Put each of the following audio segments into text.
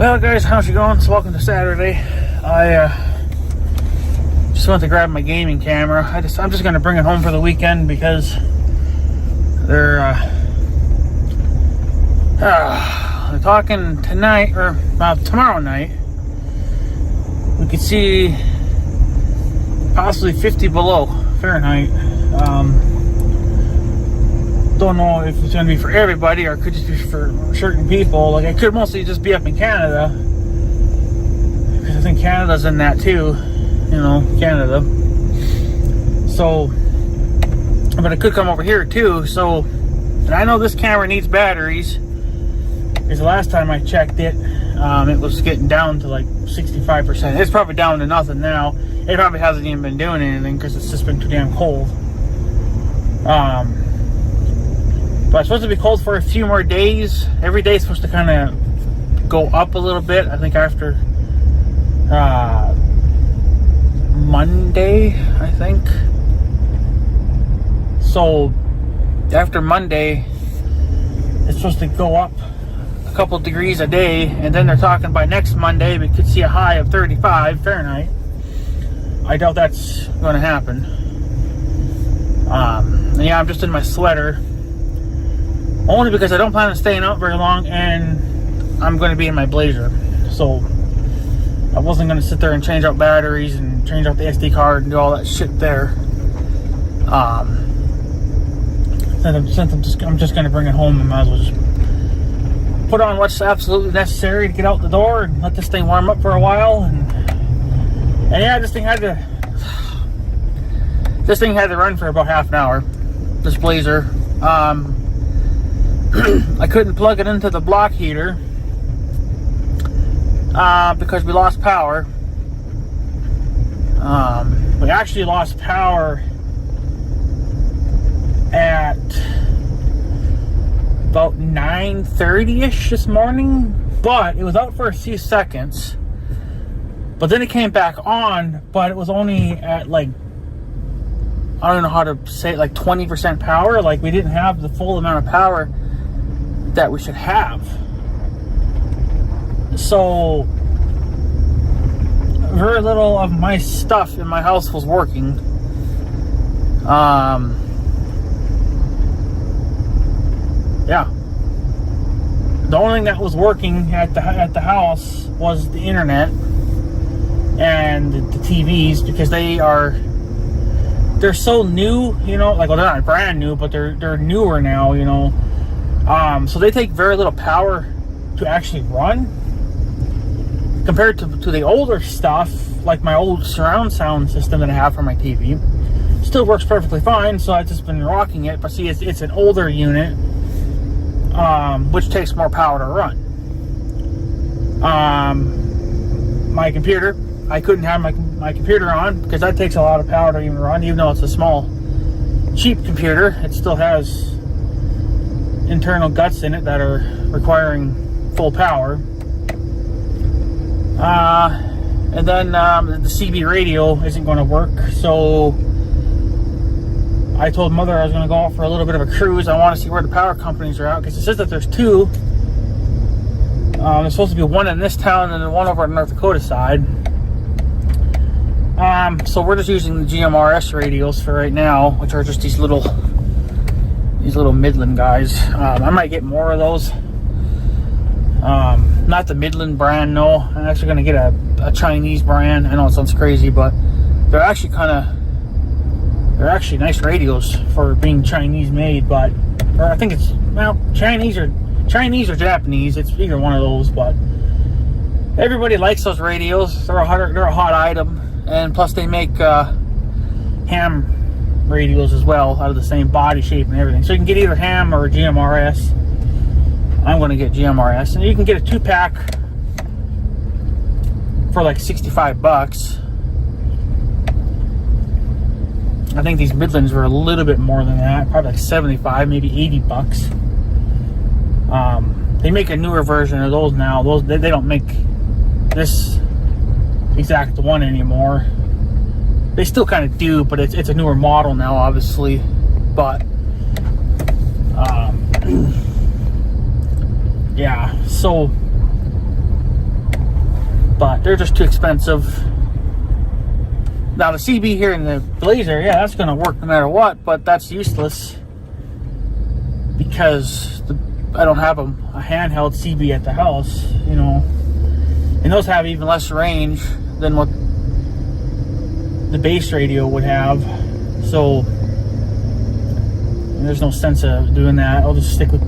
Well, guys, how's it going? So welcome to Saturday. I just went to grab my gaming camera. I'm just gonna bring it home for the weekend because they're talking tonight or tomorrow night. We could see possibly 50 below Fahrenheit. Don't know if it's going to be for everybody or it could just be for certain people. Like, it could mostly just be up in Canada, because I think Canada's in that too, Canada. So, but it could come over here too. So, and I know this camera needs batteries, because the last time I checked it, it was getting down to like 65%. It's probably down to nothing now. It probably hasn't even been doing anything because it's just been too damn cold. But it's supposed to be cold for a few more days. Every day is supposed to kind of go up a little bit. I think after Monday, I think. So after Monday, it's supposed to go up a couple degrees a day, and then they're talking by next Monday we could see a high of 35 Fahrenheit. I doubt that's going to happen. Yeah, I'm just in my sweater. Only because I don't plan on staying out very long, and I'm going to be in my blazer. So I wasn't going to sit there and change out batteries and change out the SD card and do all that shit there. Since I'm just going to bring it home, I might as well just put on what's absolutely necessary to get out the door and let this thing warm up for a while. And yeah, this thing had to run for about half an hour. This blazer. I couldn't plug it into the block heater because we lost power. We actually lost power at about 9:30ish this morning, but it was out for a few seconds. But then it came back on, but it was only at like, I don't know how to say it, like 20% power. Like, we didn't have the full amount of power that we should have. So very little of my stuff in my house was working. Yeah, the only thing that was working at the house was the internet and the TVs, because they're so new, like, well, they're not brand new, but they're newer now, so they take very little power to actually run compared to the older stuff, like my old surround sound system that I have for my TV. Still works perfectly fine, so I've just been rocking it. But see, it's an older unit, which takes more power to run. My computer, I couldn't have my computer on because that takes a lot of power to even run. Even though it's a small, cheap computer, it still has internal guts in it that are requiring full power. And then the CB radio isn't going to work, so I told Mother I was going to go out for a little bit of a cruise. I want to see where the power companies are at, because it says that there's two. There's supposed to be one in this town and then one over on the North Dakota side. So we're just using the GMRS radios for right now, which are just these little Midland guys. I might get more of those. Not the Midland brand, no. I'm actually going to get a Chinese brand. I know it sounds crazy, but they're actually nice radios for being Chinese made. But I think it's, well, Chinese or Japanese. It's either one of those. But everybody likes those radios. They're a hot item, and plus they make ham radios as well, out of the same body shape and everything. So you can get either ham or GMRS. I'm going to get GMRS, and you can get a 2-pack for like $65. I think these Midlands were a little bit more than that, probably like 75, maybe $80. They make a newer version of those now. They don't make this exact one anymore. They still kind of do, but it's a newer model now, obviously. But yeah, so but they're just too expensive. Now the CB here in the Blazer, yeah, that's going to work no matter what, but that's useless because I don't have a handheld CB at the house, you know, and those have even less range than what the base radio would have, so there's no sense of doing that. I'll just stick with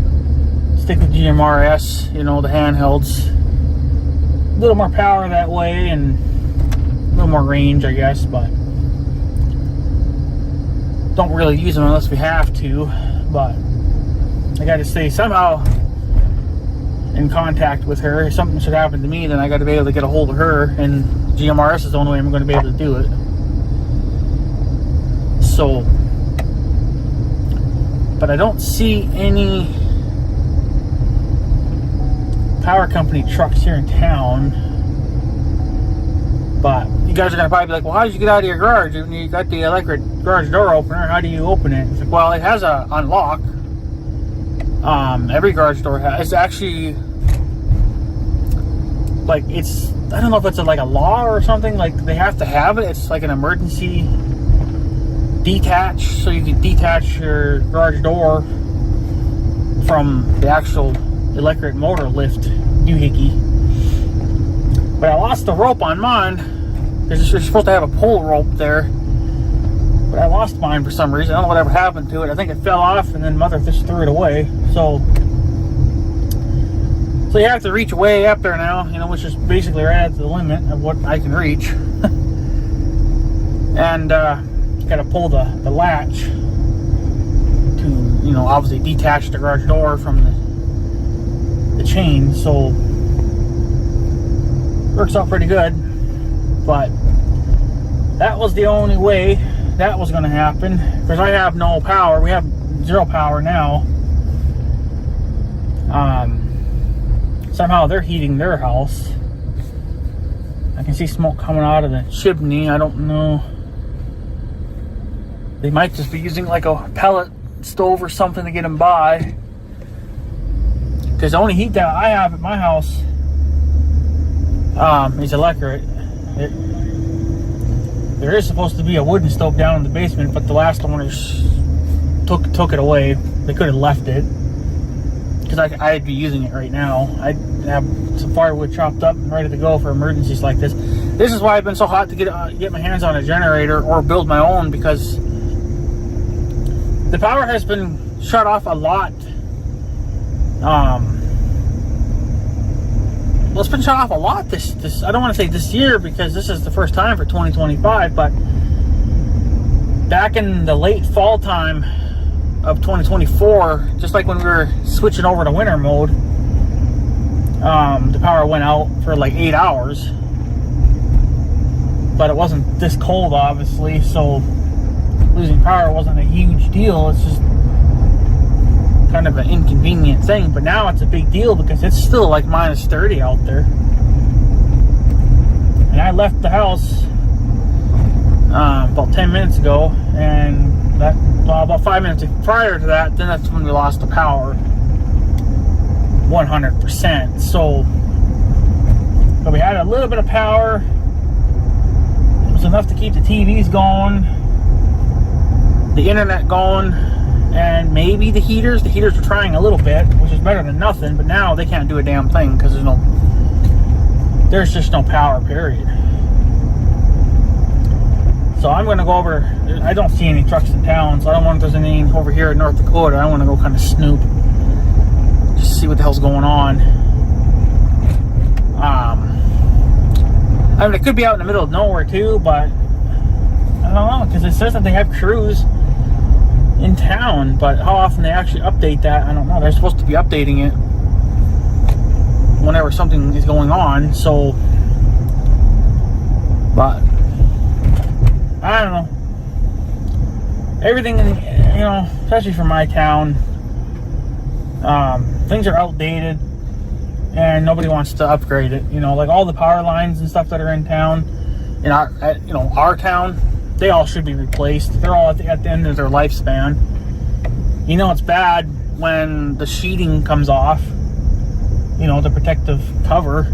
GMRS, you know, the handhelds. A little more power that way and a little more range, I guess, but don't really use them unless we have to. But I gotta stay somehow in contact with her. If something should happen to me, then I gotta be able to get a hold of her, and GMRS is the only way I'm gonna be able to do it. So, but I don't see any power company trucks here in town. But you guys are gonna probably be like, well, how did you get out of your garage? You got the electric garage door opener. How do you open it? It's like, well, it has a unlock. Every garage door has. It's actually like, it's, I don't know if it's like a law or something. Like they have to have it. It's like an emergency detach, so you can detach your garage door from the actual electric motor lift doohickey. But I lost the rope on mine because you're supposed to have a pull rope there, but I lost mine for some reason. I don't know whatever happened to it. I think it fell off and then Mother just threw it away. So you have to reach way up there now, you know, which is basically right at the limit of what I can reach. And you got to pull the latch to, you know, obviously detach the garage door from the chain. So works out pretty good, but that was the only way that was going to happen because I have no power. We have zero power now. Somehow they're heating their house. I can see smoke coming out of the chimney. I don't know. They might just be using like a pellet stove or something to get them by. Because the only heat that I have at my house is electric. There is supposed to be a wooden stove down in the basement, but the last owners took it away. They could have left it because I'd be using it right now. I'd have some firewood chopped up and ready to go for emergencies like this. This is why I've been so hot to get my hands on a generator or build my own, because the power has been shut off a lot. Well, it's been shut off a lot this I don't want to say this year because this is the first time for 2025, but back in the late fall time of 2024, just like when we were switching over to winter mode, the power went out for like 8 hours, but it wasn't this cold obviously, so losing power wasn't a huge deal. It's just kind of an inconvenient thing, but now it's a big deal because it's still like minus 30 out there. And I left the house about 10 minutes ago, and about 5 minutes prior to that, then that's when we lost the power 100%. So but we had a little bit of power. It was enough to keep the TVs going, the internet going, and maybe the heaters. The heaters are trying a little bit, which is better than nothing, but now they can't do a damn thing because there's just no power, period. So I'm going to go over. I don't see any trucks in town, so I don't know if there's any over here in North Dakota. I want to go kind of snoop, just see what the hell's going on. I mean, it could be out in the middle of nowhere too, but I don't know, because it says that they have crews in town, but how often they actually update that, I don't know. They're supposed to be updating it whenever something is going on, so, but I don't know. Everything, you know, especially for my town, things are outdated and nobody wants to upgrade it. You know, like all the power lines and stuff that are in town, in our town, they all should be replaced. They're all at the end of their lifespan. You know, it's bad when the sheeting comes off, you know, the protective cover,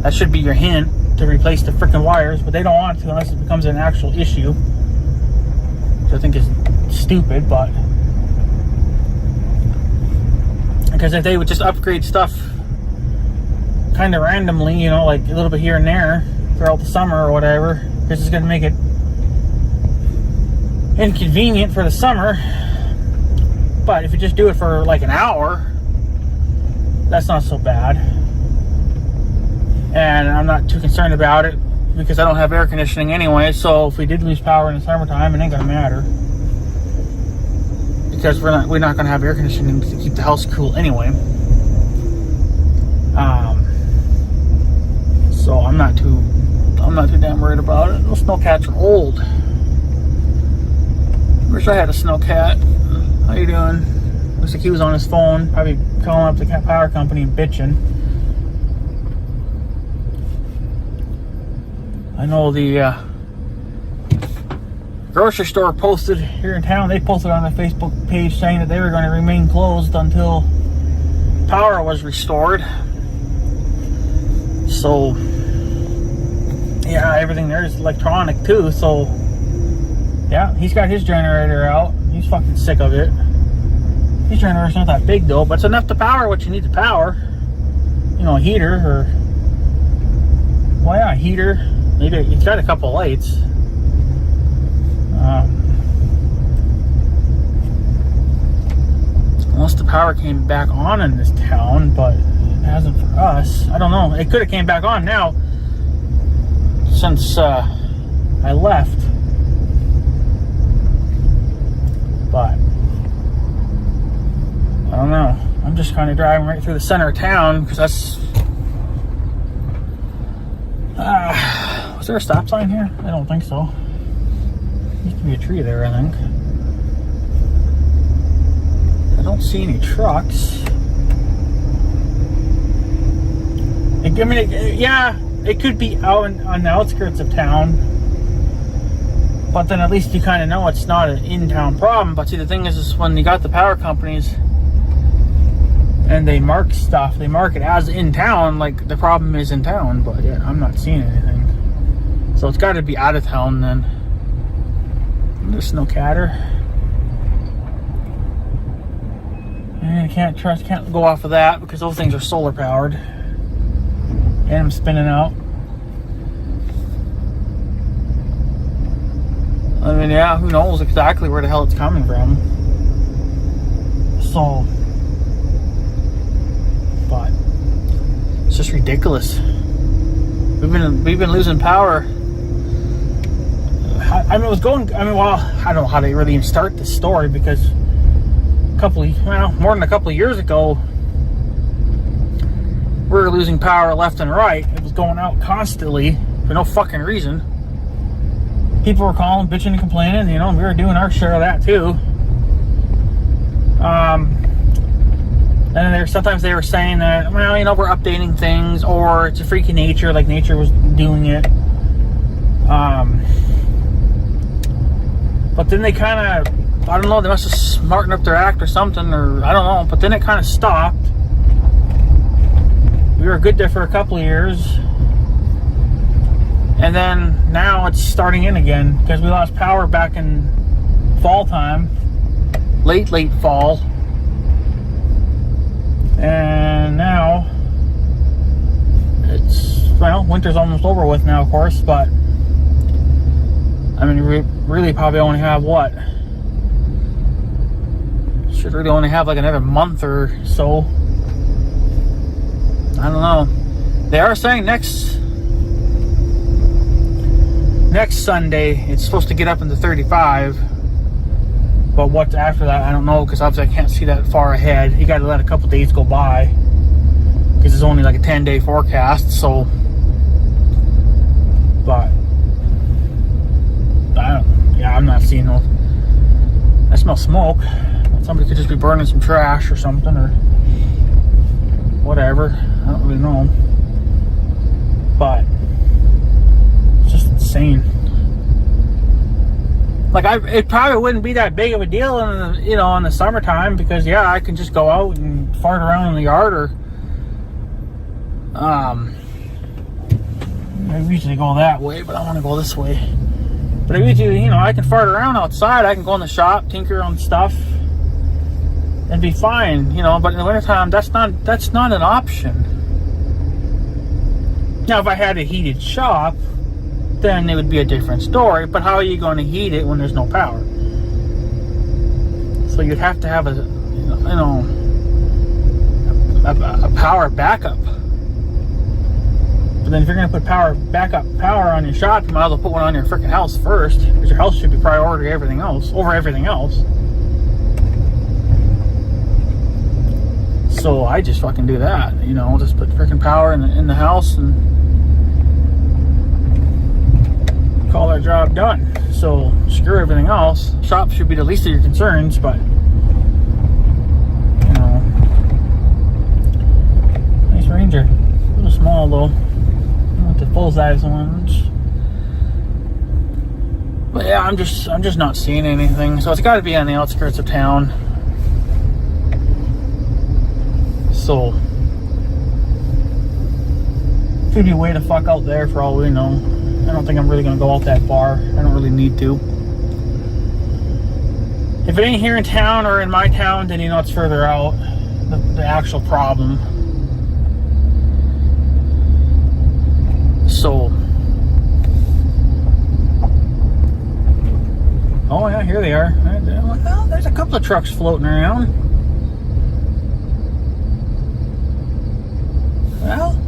That should be your hint to replace the freaking wires, but they don't want to unless it becomes an actual issue, which I think is stupid. But because if they would just upgrade stuff kind of randomly, you know, like a little bit here and there throughout the summer or whatever, this is going to make it inconvenient for the summer. But if you just do it for like an hour, that's not so bad. And I'm not too concerned about it because I don't have air conditioning anyway. So if we did lose power in the summertime, it ain't gonna matter, because we're not gonna have air conditioning to keep the house cool anyway. So I'm not too damn worried about it. Those snowcats are old. Wish I had a snowcat. How you doing? Looks like he was on his phone, probably calling up the power company and bitching. I know the grocery store posted here in town, they posted on their Facebook page saying that they were going to remain closed until power was restored. So, yeah, everything there is electronic too. So, yeah, he's got his generator out. He's fucking sick of it. His generator's not that big though, but it's enough to power what you need to power. You know, a heater or, well, yeah, a heater. It's got a couple of lights. Unless the power came back on in this town, but it hasn't for us. I don't know. It could have came back on now since I left. But I don't know. I'm just kind of driving right through the center of town because that's... was there a stop sign here? I don't think so. There used to be a tree there, I think. I don't see any trucks. Yeah, it could be out on the outskirts of town. But then at least you kind of know it's not an in-town problem. But see, the thing is when you got the power companies and they mark stuff, they mark it as in town, like the problem is in town. But yeah, I'm not seeing anything. So it's got to be out of town then. There's snowcatter. And I can't go off of that because those things are solar powered. And I'm spinning out. I mean, yeah, who knows exactly where the hell it's coming from. So, but it's just ridiculous. We've been losing power. I don't know how to really even start this story because more than a couple of years ago, we were losing power left and right. It was going out constantly for no fucking reason. People were calling, bitching, and complaining. You know, we were doing our share of that too. And sometimes they were saying that, well, you know, we're updating things, or it's a freak of nature, like nature was doing it. But then they kind of, I don't know, they must have smartened up their act or something, or I don't know. But then it kind of stopped. We were good there for a couple of years. And then now it's starting in again because we lost power back in fall time, late fall. And now it's, well, winter's almost over with now, of course, but I mean, we really probably only have what? Should really only have like another month or so. I don't know. They are saying next Sunday it's supposed to get up into 35. But what's after that, I don't know, because obviously I can't see that far ahead. You got to let a couple days go by because it's only like a 10-day forecast. So, but I'm not seeing no. I smell smoke. Somebody could just be burning some trash or something or whatever. I don't really know. But it's just insane. Like, it probably wouldn't be that big of a deal in the summertime because, yeah, I can just go out and fart around in the yard or I usually go that way, but I want to go this way. But I usually, you know, I can fart around outside. I can go in the shop, tinker on stuff, and be fine, you know. But in the wintertime, that's not an option. Now, if I had a heated shop, then it would be a different story. But how are you going to heat it when there's no power? So you'd have to have a power backup. But then if you're going to put backup power on your shop, you might as well put one on your freaking house first, because your house should be priority over everything else. So I just fucking do that, you know, just put freaking power in the house and call that job done. So screw everything else. Shop should be the least of your concerns, but you know, nice Ranger, a little small though. Not the full size ones. But yeah, I'm just not seeing anything. So it's got to be on the outskirts of town. So could be way the fuck out there for all we know. I don't think I'm really gonna go out that far. I don't really need to. If it ain't here in town or in my town, then you know it's further out. The actual problem. So, oh yeah, here they are. Well, there's a couple of trucks floating around. Well,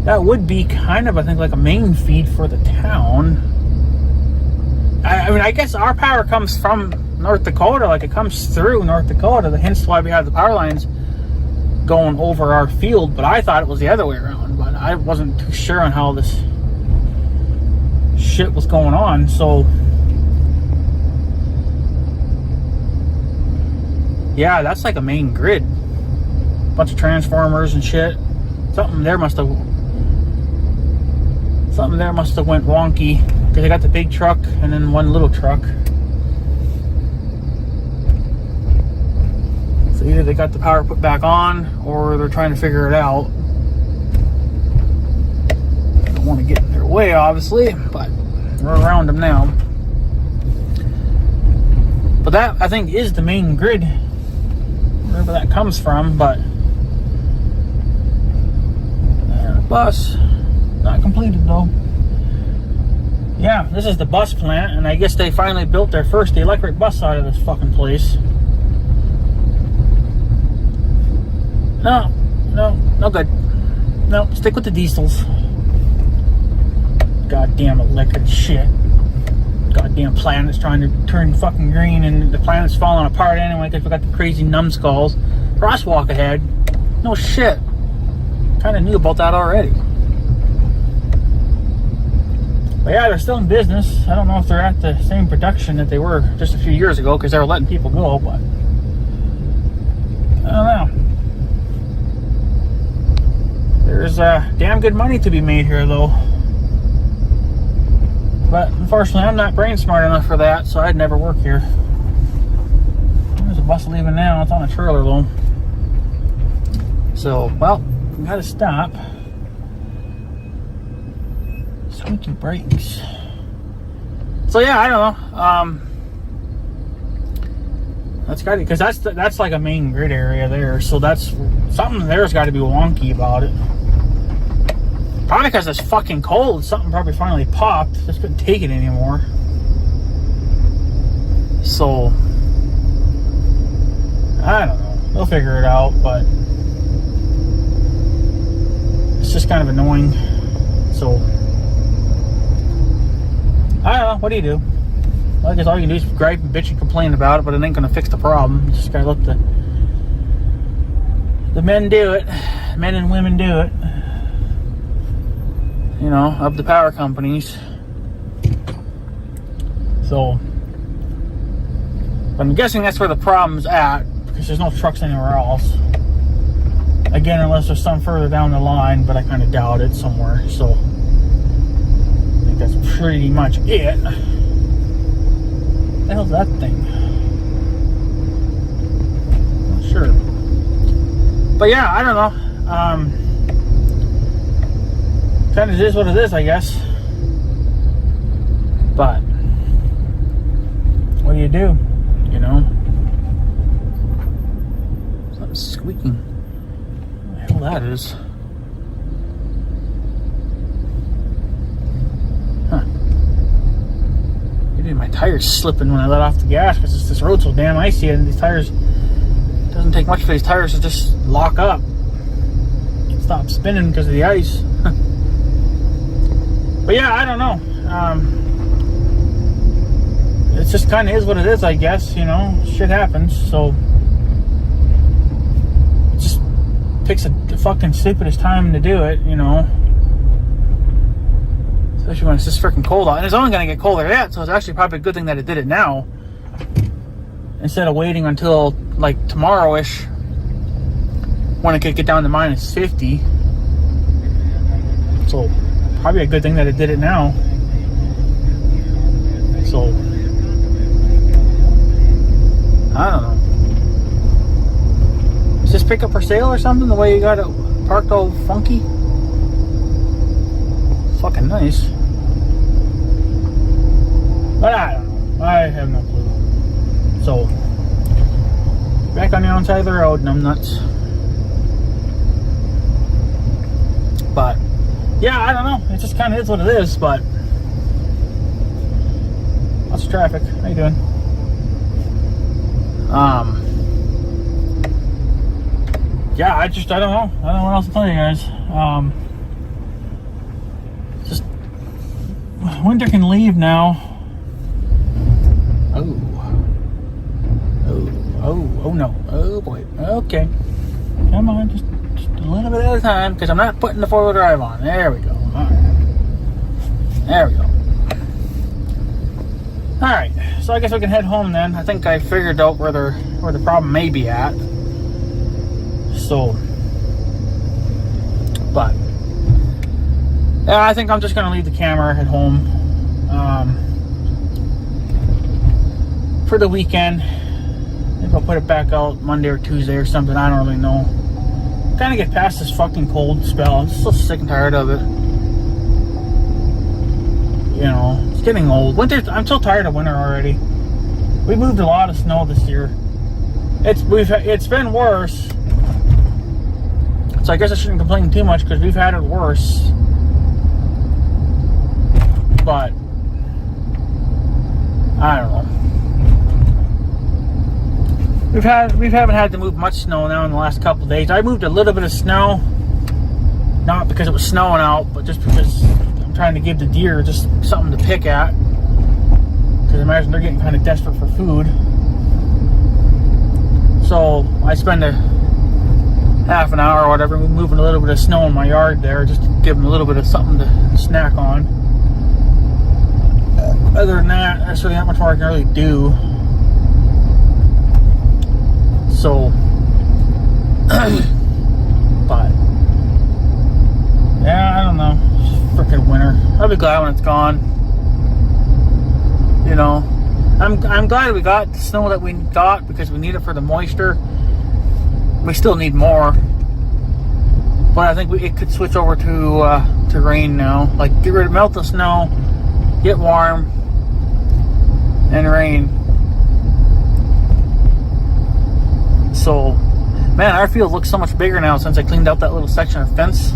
that would be kind of, I think, like a main feed for the town. I mean, I guess our power comes from North Dakota, like it comes through North Dakota. Hence why we have the power lines going over our field, but I thought it was the other way around. But I wasn't too sure on how this shit was going on, so yeah, that's like a main grid. Bunch of transformers and shit. Something there must have went wonky, because I got the big truck and then one little truck. So either they got the power put back on or they're trying to figure it out. I don't want to get in their way, obviously, but we're around them now. But that, I think, is the main grid, wherever that comes from. But bus, not completed though. Yeah, this is the bus plant, and I guess they finally built their first electric bus out of this fucking place. No good. No, stick with the diesels. Goddamn electric shit. Goddamn planet's trying to turn fucking green, and the planet's falling apart anyway because we got the crazy numbskulls. Crosswalk ahead. No shit. Kind of knew about that already. But yeah, they're still in business. I don't know if they're at the same production that they were just a few years ago, because they were letting people go, but I don't know. There's damn good money to be made here though. But unfortunately, I'm not brain smart enough for that, so I'd never work here. There's a bus leaving now. It's on a trailer though. So, well, we gotta stop. Squeaky brakes. So yeah, I don't know. That's got it, because that's like a main grid area there. So that's something there's got to be wonky about it. Probably because it's fucking cold. Something probably finally popped. Just couldn't take it anymore. So I don't know. They'll figure it out, but it's just kind of annoying. So I don't know. What do you do? Well, I guess all you can do is gripe and bitch and complain about it, but it ain't gonna fix the problem. You just gotta let the men do it. Men and women do it. You know, of the power companies. So, but I'm guessing that's where the problem's at, because there's no trucks anywhere else. Again, unless there's some further down the line, but I kind of doubt it somewhere. So, I think that's pretty much it. What the hell's that thing? Not sure. But yeah, I don't know. kind of is what it is, I guess. But what do? You know? Something's squeaking. What the hell that is? Huh. Maybe my tire's slipping when I let off the gas because this road's so damn icy, and these tires, it doesn't take much for these tires to just lock up. Stop spinning because of the ice. But yeah, I don't know. It just kind of is what it is, I guess. You know, shit happens. So it just picks the fucking stupidest time to do it. You know, especially when it's just freaking cold out, and it's only gonna get colder yet. So it's actually probably a good thing that it did it now instead of waiting until like tomorrow-ish when it could get down to minus 50. So probably a good thing that it did it now. So I don't know. Is this pickup for sale or something? The way you got it parked all funky? It's fucking nice. But I don't know. I have no clue. So back on the wrong side of the road, and I'm nuts. But yeah, I don't know. It just kind of is what it is. But lots of traffic. How you doing? Yeah, I don't know. I don't know what else to tell you guys. Just winter can leave now. Oh no. Oh boy. Okay. Come on, just a little bit at a time, because I'm not putting the four-wheel drive on. There we go. Alright. There we go. Alright, so I guess we can head home then. I think I figured out where the problem may be at. So, but yeah, I think I'm just gonna leave the camera at home for the weekend. Maybe I'll put it back out Monday or Tuesday or something. I don't really know. Kind of get past this fucking cold spell. I'm so sick and tired of it. You know, it's getting old. Winter. I'm so tired of winter already. We moved a lot of snow this year. It's been worse. So I guess I shouldn't complain too much because we've had it worse. But I don't know. We haven't had to move much snow now in the last couple of days. I moved a little bit of snow, not because it was snowing out, but just because I'm trying to give the deer just something to pick at. Because I imagine they're getting kind of desperate for food. So I spend a half an hour or whatever moving a little bit of snow in my yard there, just to give them a little bit of something to snack on. Other than that, that's really not much more I can really do. So, but yeah, I don't know. It's freaking winter. I'll be glad when it's gone. You know, I'm glad we got the snow that we got because we need it for the moisture. We still need more, but I think it could switch over to rain now. Like melt the snow, get warm, and rain. So, man, our field looks so much bigger now since I cleaned out that little section of fence.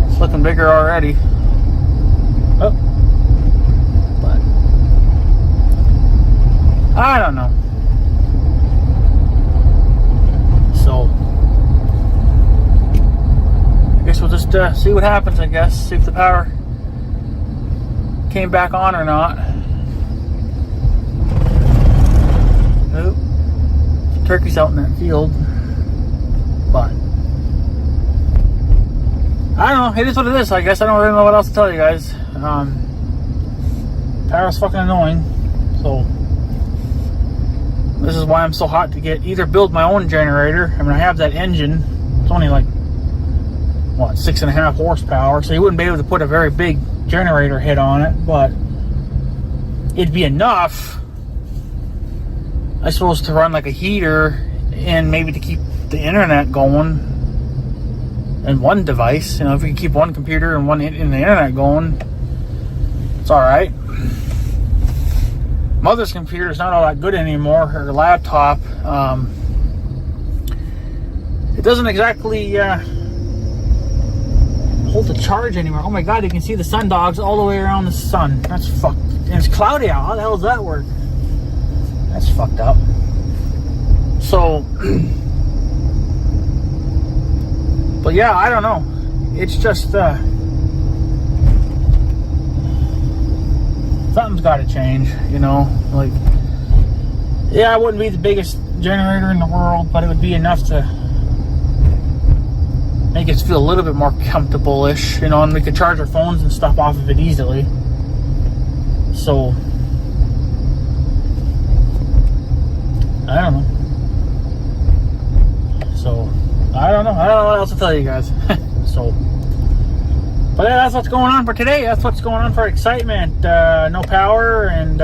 It's looking bigger already. Oh. But I don't know. So, I guess we'll just see what happens, I guess. See if the power came back on or not. Oh. Turkeys out in that field, but I don't know. It is what it is. I guess I don't really know what else to tell you guys. Power's fucking annoying, so this is why I'm so hot to either build my own generator. I mean, I have that engine. It's only like what 6.5 horsepower, so you wouldn't be able to put a very big generator head on it, but it'd be enough, I suppose, to run like a heater and maybe to keep the internet going. and one device. You know, if you can keep one computer and one in the internet going, it's all right. Mother's computer is not all that good anymore. Her laptop, it doesn't exactly hold the charge anymore. Oh my God, you can see the sun dogs all the way around the sun. That's fucked. And it's cloudy out. How the hell does that work? That's fucked up. So, but yeah, I don't know. It's just, something's got to change, you know? Like, yeah, it wouldn't be the biggest generator in the world, but it would be enough to make us feel a little bit more comfortable-ish, you know, and we could charge our phones and stuff off of it easily. So, I don't know. So, I don't know what else to tell you guys. So, but yeah, that's what's going on for today. That's what's going on for excitement. No power and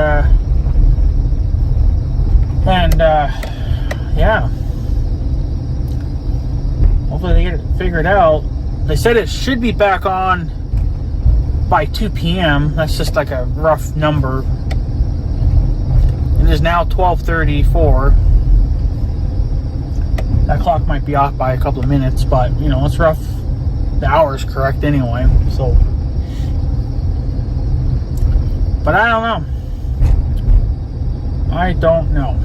yeah. Hopefully they get it figured out. They said it should be back on by 2 p.m. That's just like a rough number. It is now 12:34. That clock might be off by a couple of minutes, but you know, it's rough. The hour is correct anyway, so. But I don't know. I don't know.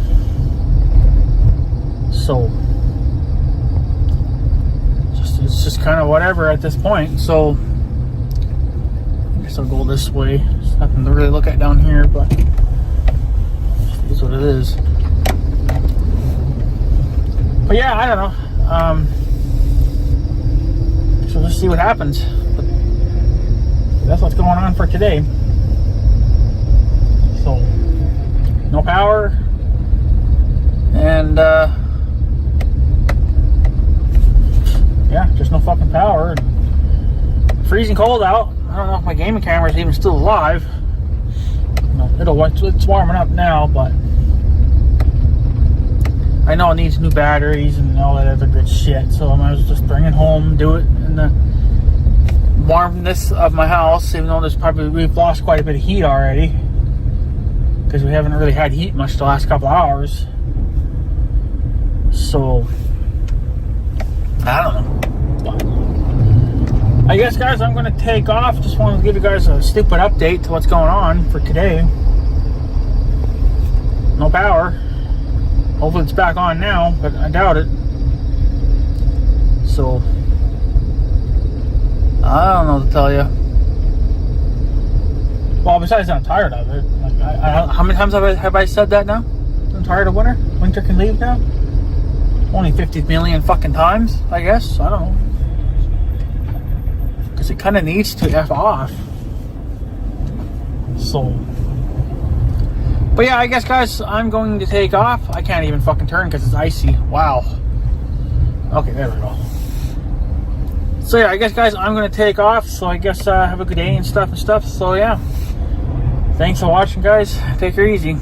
So, it's just kind of whatever at this point. So, I guess I'll go this way. There's nothing to really look at down here, but it is what it is. But yeah, I don't know. So let's see what happens. But that's what's going on for today. So, no power. And, yeah, just no fucking power. Freezing cold out. I don't know if my gaming camera is even still alive. No, it's warming up now, but I know it needs new batteries and all that other good shit, so I might as well just bring it home, do it in the warmness of my house, even though we've lost quite a bit of heat already, because we haven't really had heat much the last couple hours. So, I don't know. But I guess, guys, I'm going to take off. Just wanted to give you guys a stupid update to what's going on for today. No power. Hopefully it's back on now, but I doubt it. So, I don't know what to tell you. Well, besides I'm tired of it. Like, how many times have I said that now? I'm tired of winter. Winter can leave now. Only 50 million fucking times, I guess. I don't know. Because it kind of needs to F off. So. But yeah, I guess, guys, I'm going to take off. I can't even fucking turn because it's icy. Wow. Okay, there we go. So yeah, I guess, guys, I'm going to take off. So I guess have a good day and stuff. So yeah. Thanks for watching, guys. Take her easy.